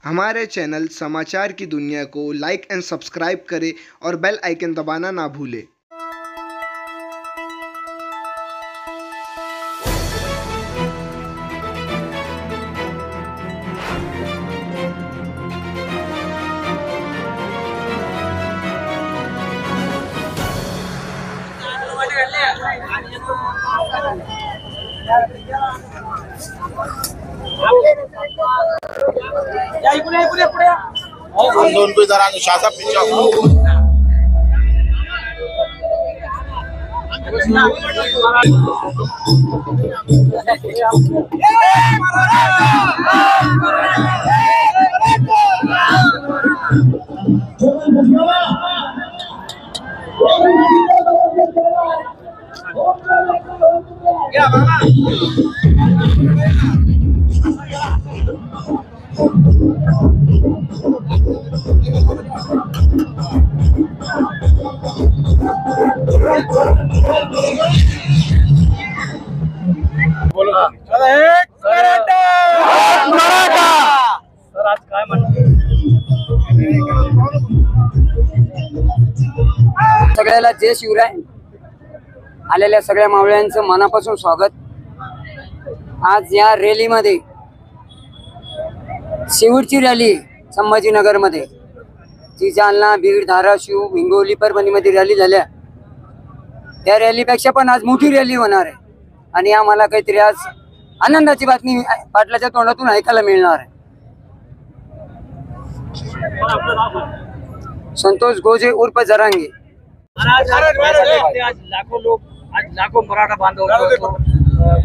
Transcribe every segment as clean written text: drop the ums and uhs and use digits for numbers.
हमारे चैनल समाचार की दुनिया को लाइक एंड सब्सक्राइब करें और बेल आइकन दबाना ना भूलें। दोन कोई जरा शासा पीछे सगळ्याला जय शिवराय। आलेल्या सगळ्या मावळ्यांचं मनापासून स्वागत। आज या रॅलीमध्ये शेवटची रॅली संभाजीनगर मध्ये जी जालना, बीड, धाराशिव, हिंगोली, परभणीमध्ये रॅली झाल्या, त्या रॅलीपेक्षा पण आज मोठी रॅली होणार आहे आणि आम्हाला काहीतरी आज आनंदाची बातमी पाटलाच्या तोंडातून ऐकायला मिळणार आहे। संतोष गोजे उर्फ जरांगे। आज लाखों लोग, आज लाखों मराठा बांधव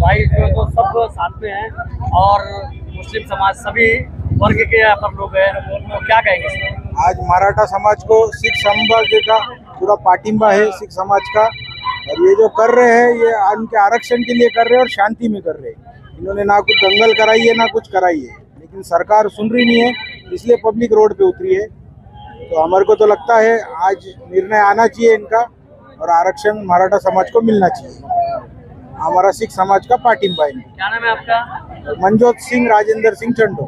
भाई जो सब साथ में हैं और मुस्लिम समाज सभी वर्ग के यहाँ पर लोग हैं, तो क्या कहेंगे? आज मराठा समाज को सिख समाज का पूरा पाटिंबा है। सिख समाज का, और ये जो कर रहे हैं ये उनके आरक्षण के लिए कर रहे हैं और शांति में कर रहे हैं। इन्होंने ना कुछ दंगल कराई है ना कुछ कराई है, लेकिन सरकार सुन रही नहीं है, इसलिए पब्लिक रोड पे उतरी है। तो हमारे को तो लगता है आज निर्णय आना चाहिए इनका और आरक्षण मराठा समाज को मिलना चाहिए। हमारा सिख समाज का पाठिंबा है। क्या नाम है आपका? मनजोत सिंग राजेंद्र सिंग चंडो।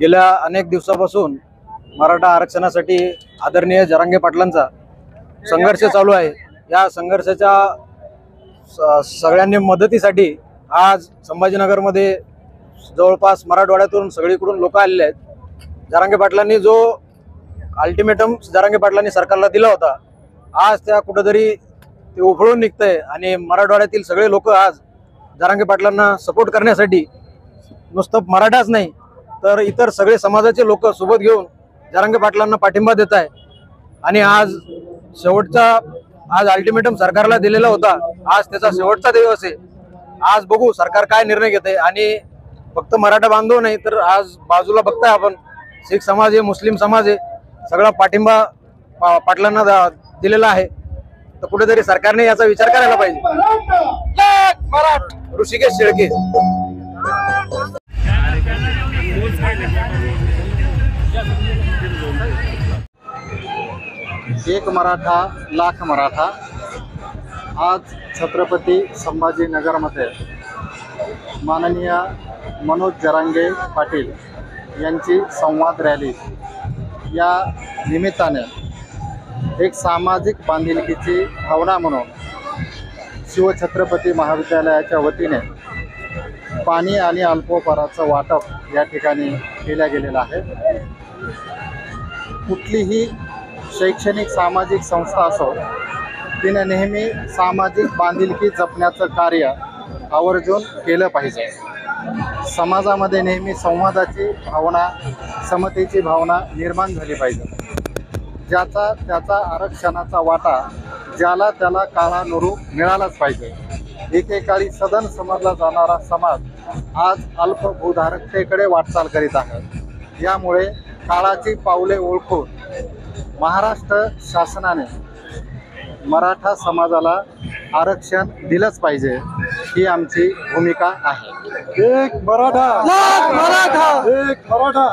गेल्या अनेक दिवसापासून मराठा आरक्षणासाठी आदरणीय जरांगे पाटलांचा संघर्ष चालू आहे। या संघर्षाच्या सगळ्यांनी मदतीसाठी आज संभाजीनगरमध्ये जवळपास मराठवाड्यातून सगळीकडून लोक आलेले आहेत। जरांगे पाटलांनी जो अल्टिमेटम जरांगे पाटलांनी सरकारला दिला होता, आज त्या कुठेतरी ते उफळून निघतंय आणि मराठवाड्यातील सगळे लोक आज जरांगे पाटलांना सपोर्ट करण्यासाठी नुसतं मराठाच नाही तर इतर सगळे समाजाचे लोक सोबत घेऊन जरांगे पाटलांना पाठिंबा देत आहे। आणि आज शेवटचा आज अल्टिमेटम सरकारला दिलेला होता, आज त्याचा शेवटचा दिवस आहे। आज बघू सरकार काय निर्णय घेते। आणि फक्त मराठा बांधव नाही तर आज बाजूला बघताय आपण सिख समाज आहे, मुस्लिम समाज आहे, सगळा पाठिंबा पाटलांना दिलेला आहे। तर कुठेतरी सरकारने याचा विचार करायला पाहिजे। ऋषिकेश शेळके। एक मराठा लाख मराठा। आज छत्रपती संभाजीनगरमध्ये माननीय मनोज जरांगे पाटील यांची संवाद रॅली या निमित्ताने एक सामाजिक बांधिलकीची भावना म्हणून शिवछत्रपती महाविद्यालयाच्या वतीने पाणी आणि अल्पोपहाराचं वाटप या ठिकाणी केल्या गेलेलं आहे। कुठलीही शैक्षणिक सामाजिक संस्था असो, तिने नेहमी सामाजिक बांधिलकी जपण्याचं कार्य आवर्जून केलं पाहिजे। समाजामध्ये नेहमी संवादाची भावना, समतेची भावना निर्माण झाली पाहिजे। ज्याचा त्याचा आरक्षणाचा वाटा ज्याला त्याला काळानुरूप मिळालाच पाहिजे। एकेकाळी सदन समजला जाणारा समाज आज अल्पभूधारकतेकडे वाटचाल करीत आहे। यामुळे काळाची पावले ओळखून महाराष्ट्र शासनाने मराठा समाजाला आरक्षण दिलंच पाहिजे, ही आमची भूमिका आहे। एक मराठा, एक मराठा।